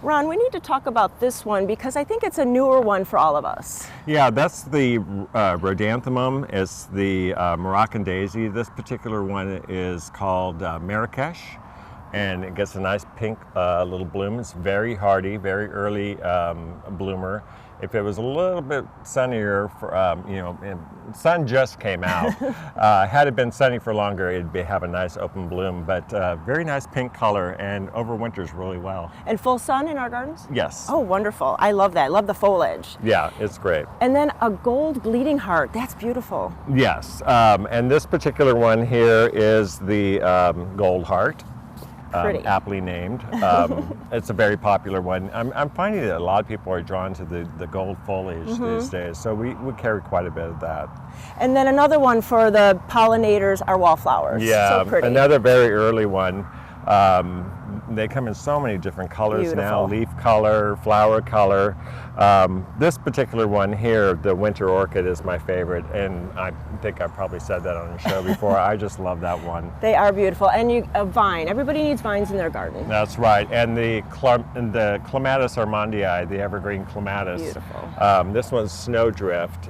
Ron, we need to talk about this one because I think it's a newer one for all of us. Yeah, that's the rhodanthamum. It's the Moroccan daisy. This particular one is called Marrakesh, and it gets a nice pink little bloom. It's very hardy, very early bloomer. If it was a little bit sunnier, you know, and sun just came out. Had it been sunny for longer, it'd have a nice open bloom, but very nice pink color and overwinters really well. And full sun in our gardens? Yes. Oh, wonderful. I love that. I love the foliage. Yeah, it's great. And then a gold bleeding heart. That's beautiful. Yes, and this particular one here is the gold heart. Aptly named. It's a very popular one. I'm finding that a lot of people are drawn to the gold foliage these days, so we carry quite a bit of that. And then another one for the pollinators are wallflowers. Yeah, so pretty. Another very early one. They come in so many different colors now, leaf color, flower color. This particular one here, the winter orchid, is my favorite, and I think I probably said that on the show before. I just love that one. They are beautiful, and a vine. Everybody needs vines in their garden. That's right, and the Clematis armandii, the evergreen clematis. Beautiful. This one's snowdrift,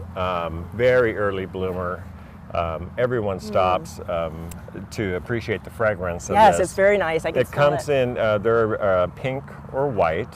very early bloomer. Everyone stops to appreciate the fragrance of this. Yes, it's very nice. I can smell it. It comes in, they're pink or white,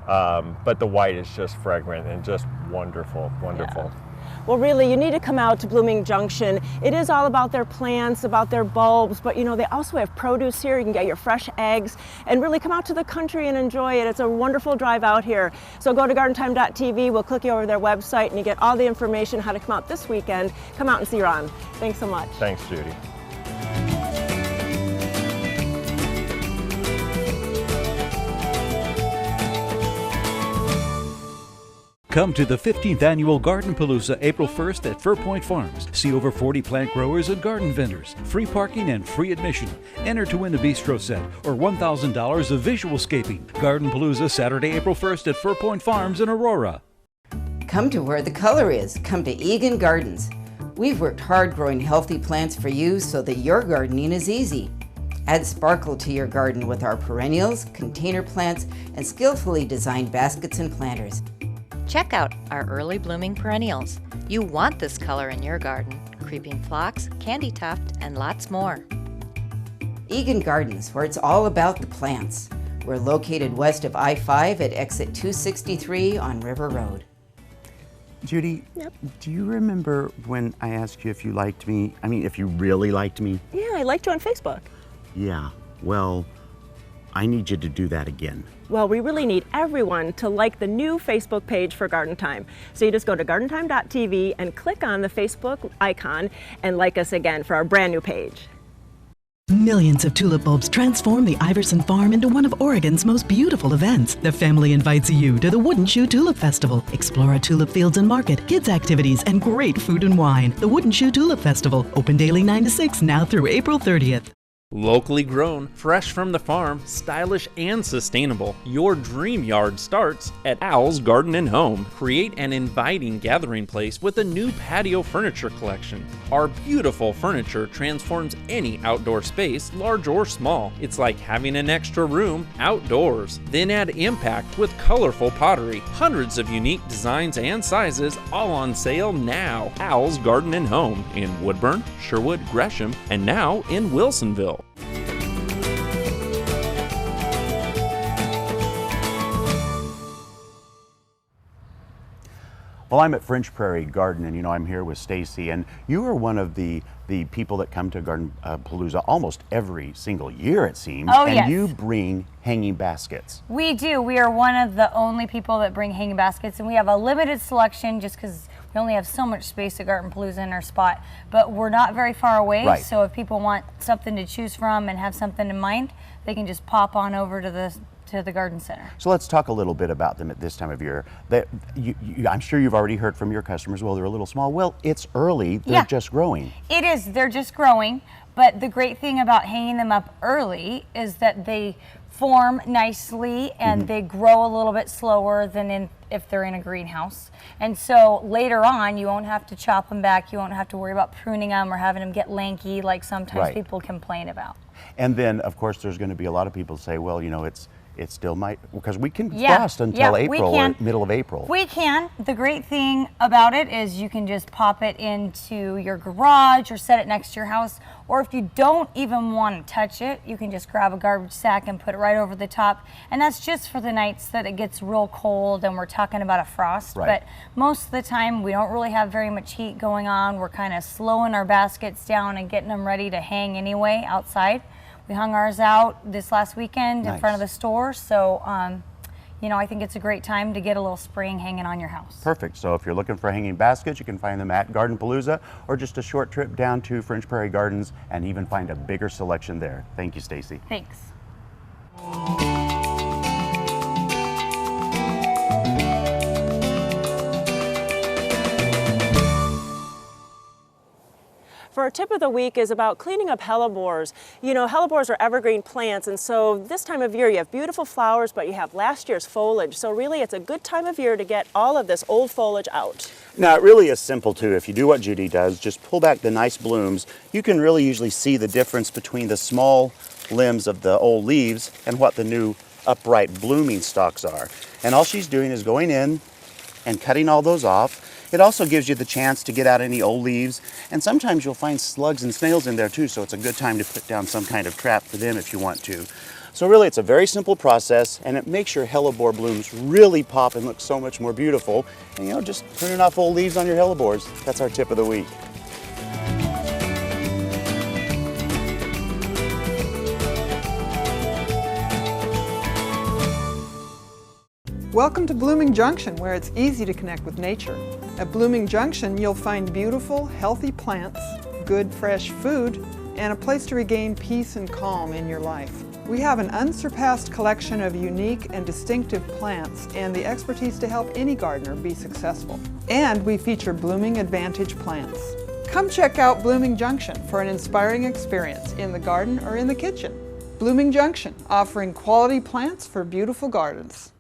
but the white is just fragrant and just wonderful, wonderful. Yeah. Well, really, you need to come out to Blooming Junction. It is all about their plants, about their bulbs, but you know, they also have produce here. You can get your fresh eggs and really come out to the country and enjoy it. It's a wonderful drive out here. So go to GardenTime.tv. We'll click you over to their website and you get all the information how to come out this weekend. Come out and see Ron. Thanks so much. Thanks, Judy. Come to the 15th Annual GardenPalooza April 1st at Fir Point Farms. See over 40 plant growers and garden vendors. Free parking and free admission. Enter to win a bistro set or $1,000 of visualscaping. GardenPalooza Saturday, April 1st at Fir Point Farms in Aurora. Come to where the color is. Come to Egan Gardens. We've worked hard growing healthy plants for you so that your gardening is easy. Add sparkle to your garden with our perennials, container plants, and skillfully designed baskets and planters. Check out our early blooming perennials. You want this color in your garden. Creeping phlox, candy tuft, and lots more. Egan Gardens, where it's all about the plants. We're located west of I-5 at exit 263 on River Road. Judy, do you remember when I asked you if you liked me? I mean, if you really liked me? Yeah, I liked you on Facebook. Yeah, well, I need you to do that again. Well, we really need everyone to like the new Facebook page for Garden Time. So you just go to GardenTime.tv and click on the Facebook icon and like us again for our brand new page. Millions of tulip bulbs transform the Iverson Farm into one of Oregon's most beautiful events. The family invites you to the Wooden Shoe Tulip Festival. Explore our tulip fields and market, kids activities, and great food and wine. The Wooden Shoe Tulip Festival, open daily 9 to 6 now through April 30th. Locally grown, fresh from the farm, stylish and sustainable, your dream yard starts at Al's Garden & Home. Create an inviting gathering place with a new patio furniture collection. Our beautiful furniture transforms any outdoor space, large or small. It's like having an extra room outdoors. Then add impact with colorful pottery. Hundreds of unique designs and sizes, all on sale now. Al's Garden & Home in Woodburn, Sherwood, Gresham, and now in Wilsonville. Well, I'm at French Prairie Garden, and I'm here with Stacy, and you are one of the people that come to GardenPalooza almost every single year, it seems. Oh, and yes. you bring hanging baskets. We do. We are one of the only people that bring hanging baskets, and we have a limited selection just because we only have so much space at GardenPalooza in our spot. But we're not very far away, Right. so if people want something to choose from and have something in mind, they can just pop on over to the garden center. So let's talk a little bit about them at this time of year. I'm sure you've already heard from your customers, well, they're a little small. Well, it's early, they're just growing. It is, they're just growing, but the great thing about hanging them up early is that they form nicely and they grow a little bit slower than if they're in a greenhouse. And so later on, you won't have to chop them back, you won't have to worry about pruning them or having them get lanky like sometimes people complain about. And then, of course, there's going to be a lot of people say, well, it still might, because we can frost until April or middle of April. We can. The great thing about it is you can just pop it into your garage or set it next to your house. Or if you don't even want to touch it, you can just grab a garbage sack and put it right over the top. And that's just for the nights that it gets real cold and we're talking about a frost. Right. But most of the time, we don't really have very much heat going on. We're kind of slowing our baskets down and getting them ready to hang anyway outside. We hung ours out this last weekend in front of the store, so I think it's a great time to get a little spring hanging on your house. Perfect. So if you're looking for hanging baskets, you can find them at GardenPalooza or just a short trip down to French Prairie Gardens and even find a bigger selection there. Thank you, Stacy. Thanks. For our tip of the week is about cleaning up hellebores. Hellebores are evergreen plants, and so this time of year you have beautiful flowers, but you have last year's foliage. So really it's a good time of year to get all of this old foliage out. Now, it really is simple too. If you do what Judy does, just pull back the nice blooms, you can really usually see the difference between the small limbs of the old leaves and what the new upright blooming stalks are. And all she's doing is going in and cutting all those off. It also gives you the chance to get out any old leaves, and sometimes you'll find slugs and snails in there too, so it's a good time to put down some kind of trap for them if you want to. So really it's a very simple process, and it makes your hellebore blooms really pop and look so much more beautiful. And just pruning off old leaves on your hellebores. That's our tip of the week. Welcome to Blooming Junction, where it's easy to connect with nature. At Blooming Junction, you'll find beautiful, healthy plants, good, fresh food, and a place to regain peace and calm in your life. We have an unsurpassed collection of unique and distinctive plants and the expertise to help any gardener be successful. And we feature Blooming Advantage plants. Come check out Blooming Junction for an inspiring experience in the garden or in the kitchen. Blooming Junction, offering quality plants for beautiful gardens.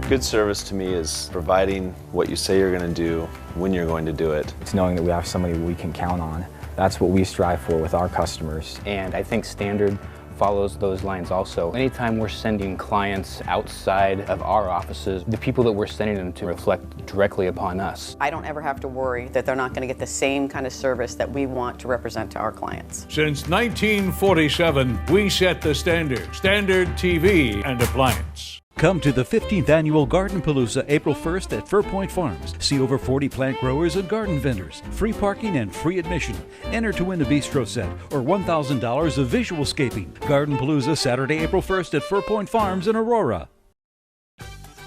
Good service to me is providing what you say you're going to do when you're going to do it. It's knowing that we have somebody we can count on. That's what we strive for with our customers. And I think standard follows those lines also. Anytime we're sending clients outside of our offices, the people that we're sending them to reflect directly upon us. I don't ever have to worry that they're not going to get the same kind of service that we want to represent to our clients. Since 1947, we set the standard. Standard TV and appliance. Come to the 15th Annual GardenPalooza April 1st at Fir Point Farms. See over 40 plant growers and garden vendors. Free parking and free admission. Enter to win a bistro set or $1,000 of visual scaping. GardenPalooza Saturday, April 1st at Fir Point Farms in Aurora.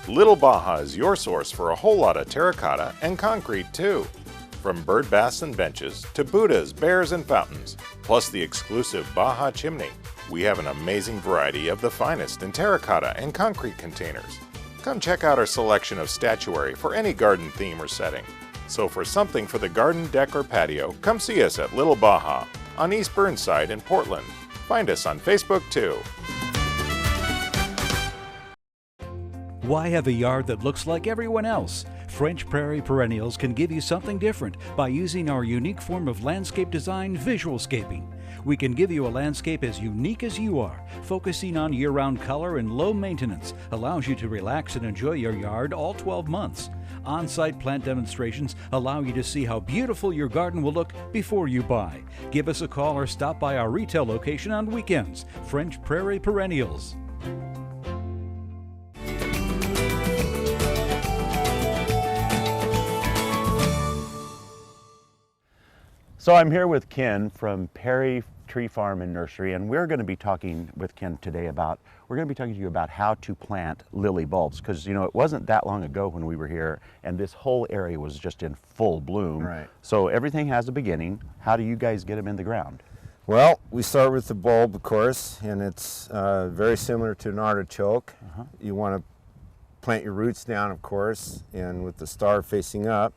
Little Baja is your source for a whole lot of terracotta and concrete too. From bird baths and benches to Buddhas, bears, and fountains, plus the exclusive Baja chimney. We have an amazing variety of the finest in terracotta and concrete containers. Come check out our selection of statuary for any garden theme or setting. So for something for the garden, deck, or patio, come see us at Little Baja. on East Burnside in Portland. Find us on Facebook too. Why have a yard that looks like everyone else? French Prairie Perennials can give you something different by using our unique form of landscape design, visualscaping. We can give you a landscape as unique as you are. Focusing on year-round color and low maintenance allows you to relax and enjoy your yard all 12 months. On-site plant demonstrations allow you to see how beautiful your garden will look before you buy. Give us a call or stop by our retail location on weekends. French Prairie Perennials. So I'm here with Ken from Perry Tree Farm and Nursery, and we're going to be talking with Ken today about, we're going to be talking to you about how to plant lily bulbs, because you know it wasn't that long ago when we were here and this whole area was just in full bloom. Right. So everything has a beginning. How do you guys get them in the ground? Well, we start with the bulb, of course, and it's very similar to an artichoke. You want to plant your roots down, of course, and with the star facing up.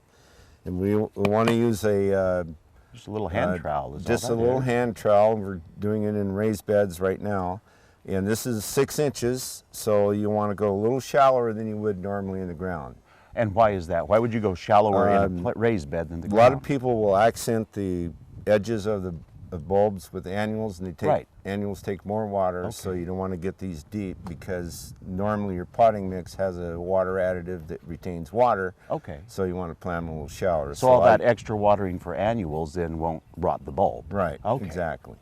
And we want to use a just a little hand trowel. Just a little hand trowel. We're doing it in raised beds right now. And this is 6 inches, so you want to go a little shallower than you would normally in the ground. And why is that? Why would you go shallower in a raised bed than the ground? A lot of people will accent the edges of the bulbs with annuals, and they take annuals take more water, so you don't want to get these deep, because normally your potting mix has a water additive that retains water. Okay. So you want to plant them a little shallower. So all that extra watering for annuals then won't rot the bulb. Right. Okay. Exactly.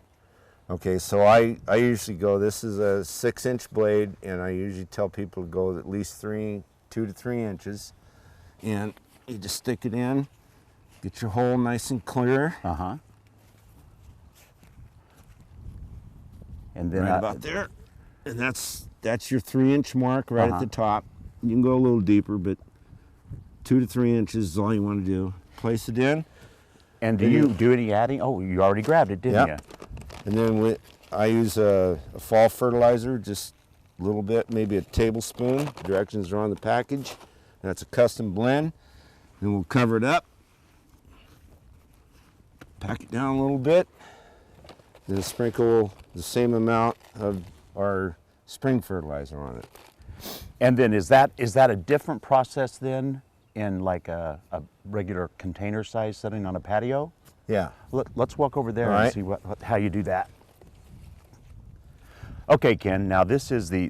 Okay, so I usually go, this is a 6-inch blade, and I usually tell people to go at least 2 to 3 inches. And you just stick it in, get your hole nice and clear. And then right about there. And that's your 3-inch mark right at the top. You can go a little deeper, but 2 to 3 inches is all you want to do. Place it in. And do you do any adding? Oh, you already grabbed it, didn't you? And then I use a fall fertilizer, just a little bit, maybe a tablespoon. Directions are on the package. That's a custom blend. Then we'll cover it up. Pack it down a little bit. Then sprinkle the same amount of our spring fertilizer on it. And then is that a different process then in like a regular container size setting on a patio? Yeah. Let's walk over there and see how you do that. Okay, Ken, now this is the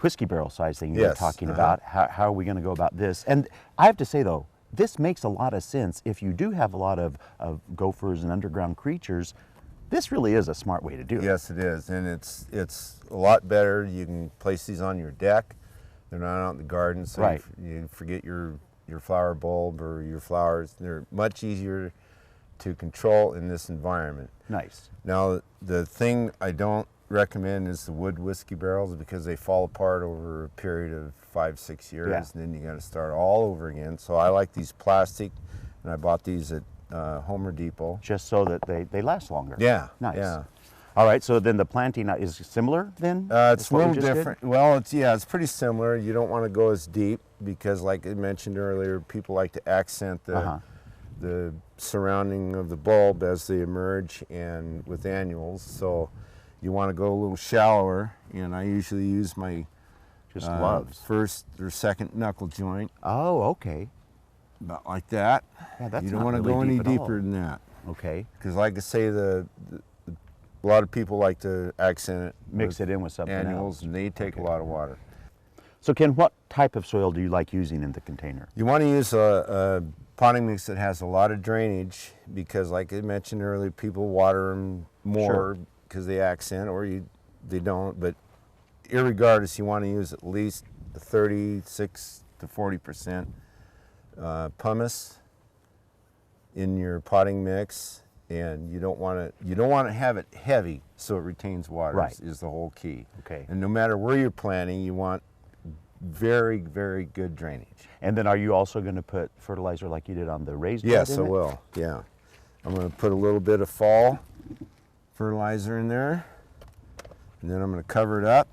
whiskey barrel size thing you were talking about. How are we going to go about this? And I have to say though, this makes a lot of sense if you do have a lot of gophers and underground creatures. This really is a smart way to do it. Yes, it is, and it's a lot better. You can place these on your deck. They're not out in the garden, so you forget your flower bulb or your flowers. They're much easier to control in this environment. Nice. Now, the thing I don't recommend is the wood whiskey barrels, because they fall apart over a period of 5-6 years, and then you got to start all over again. So I like these plastic, and I bought these at Home Depot. Just so that they last longer. Yeah. Nice. Yeah. All right, so then the planting is similar then? It's a little different. Well, it's pretty similar. You don't want to go as deep, because like I mentioned earlier, people like to accent the surrounding of the bulb as they emerge and with annuals. So you want to go a little shallower, and I usually use my gloves. First or second knuckle joint. Oh, okay. About like that. Yeah, that's you don't not want to really go any deep at all. deeper than that. Okay. Because like I say, a lot of people like to accent it. Mix it in with something annuals, else. and they take a lot of water. So Ken, what type of soil do you like using in the container? You want to use a potting mix that has a lot of drainage, because like I mentioned earlier, people water them more because they accent, or they don't. But irregardless, you want to use at least 36 to 40% pumice in your potting mix, and you don't want to have it heavy so it retains water. Is the whole key. Okay. And no matter where you're planting, you want very, very good drainage. And then are you also going to put fertilizer like you did on the raised bed? Yes, I will. Yeah. I'm going to put a little bit of fall fertilizer in there, and then I'm going to cover it up.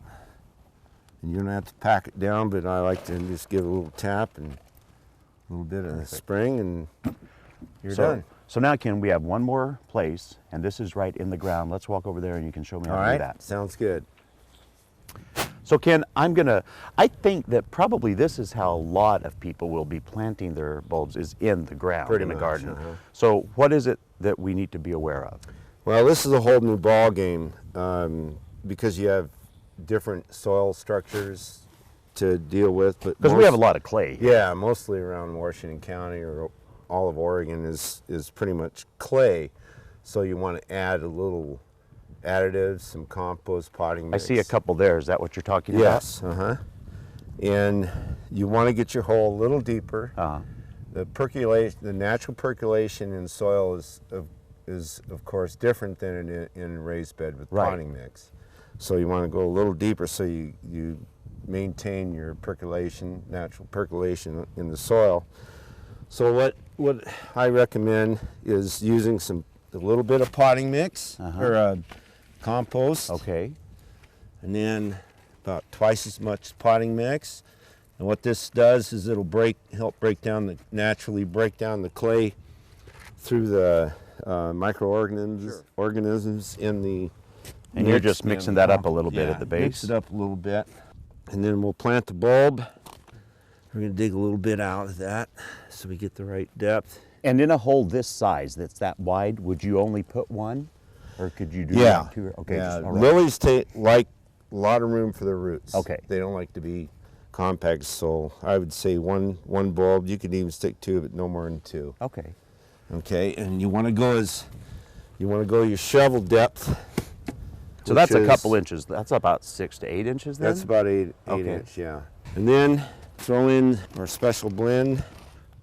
And you don't have to pack it down, but I like to just give it a little tap and a little bit of spring, and you're done. So now, Ken, we have one more place, and this is right in the ground. Let's walk over there and you can show me how to do that. Sounds good. So Ken, I think that probably this is how a lot of people will be planting their bulbs, is in the ground, Pretty in the much, garden. So what is it that we need to be aware of? Well, this is a whole new ball game because you have different soil structures to deal with. Because we have a lot of clay. Yeah, mostly around Washington County or all of Oregon is pretty much clay. So you want to add a little additives, some compost, potting mix. I see a couple there. Is that what you're talking about? about? Yes. And you want to get your hole a little deeper. The percolation, the natural percolation in soil is of course different than in a raised bed with potting mix. So you want to go a little deeper so you maintain your percolation, natural percolation in the soil. So what I recommend is using a little bit of potting mix or compost. Okay. And then about twice as much potting mix. And what this does is it'll help naturally break down the clay through the microorganisms in the And you're just mixing that up a little bit at the base? Mix it up a little bit. And then we'll plant the bulb. We're going to dig a little bit out of that so we get the right depth. And in a hole this size, that's that wide, would you only put one? Or could you do two? Okay. Yeah. All right. Lilies like a lot of room for their roots. Okay. They don't like to be compact, so I would say one bulb. You could even stick two, but no more than two. Okay. Okay, and you want to go your shovel depth. So that's a couple inches. That's about 6 to 8 inches then? That's about 8 inch, yeah. And then throw in our special blend.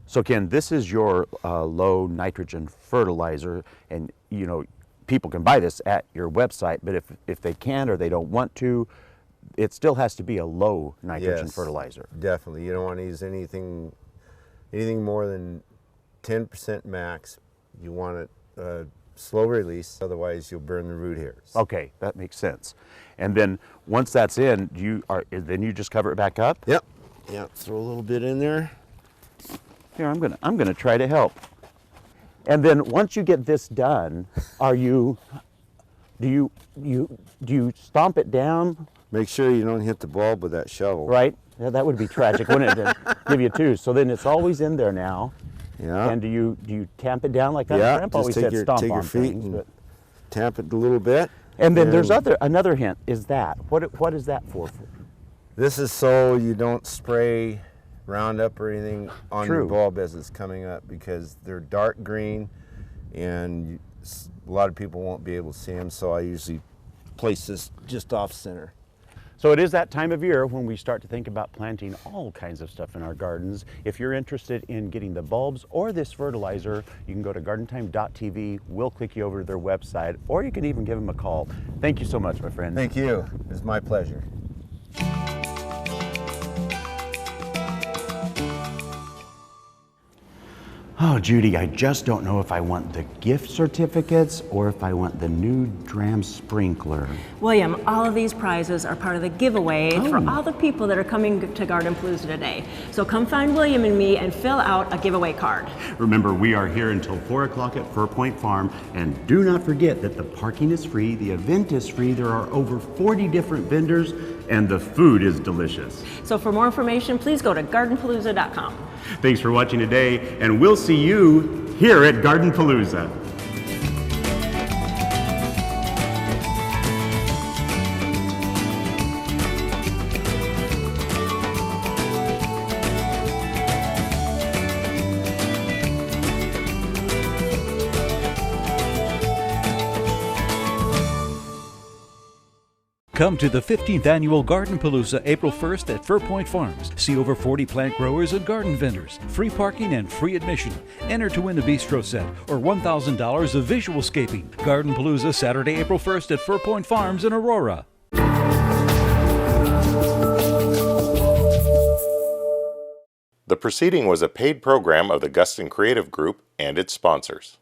So Ken, this is your low nitrogen fertilizer, and you know, people can buy this at your website, but if they can't or they don't want to, it still has to be a low nitrogen fertilizer. Definitely. You don't want to use anything more than 10% max. You want it slow release, otherwise you'll burn the root hairs. Okay, that makes sense. And then once that's in, then you just cover it back up? Yep. Yeah, throw a little bit in there. Here, I'm gonna try to help. And then once you get this done, do you stomp it down? Make sure you don't hit the bulb with that shovel. Right? Yeah, that would be tragic, wouldn't it? To give you two. So then it's always in there now. Yeah. And do you tamp it down like that? Yeah. Grandpa always said stomp on feet things, and tamp it a little bit. And then there's another hint. Is that what is that for? This is so you don't spray Roundup or anything on your bulb as it's coming up, because they're dark green and a lot of people won't be able to see them, so I usually place this just off center. So it is that time of year when we start to think about planting all kinds of stuff in our gardens. If you're interested in getting the bulbs or this fertilizer, you can go to gardentime.tv. We'll click you over to their website, or you can even give them a call. Thank you so much, my friend. Thank you. It's my pleasure. Oh, Judy, I just don't know if I want the gift certificates or if I want the new Dram sprinkler. William, all of these prizes are part of the giveaway for all the people that are coming to GardenPalooza today. So come find William and me and fill out a giveaway card. Remember, we are here until 4 o'clock at Fur Point Farm, and do not forget that the parking is free, the event is free, there are over 40 different vendors, and the food is delicious. So for more information, please go to GardenPalooza.com. Thanks for watching today, and we'll see you here at GardenPalooza. Come to the 15th Annual GardenPalooza April 1st at Fur Point Farms. See over 40 plant growers and garden vendors. Free parking and free admission. Enter to win a bistro set or $1,000 of visual scaping. GardenPalooza Saturday, April 1st at Fur Point Farms in Aurora. The proceeding was a paid program of the Guston Creative Group and its sponsors.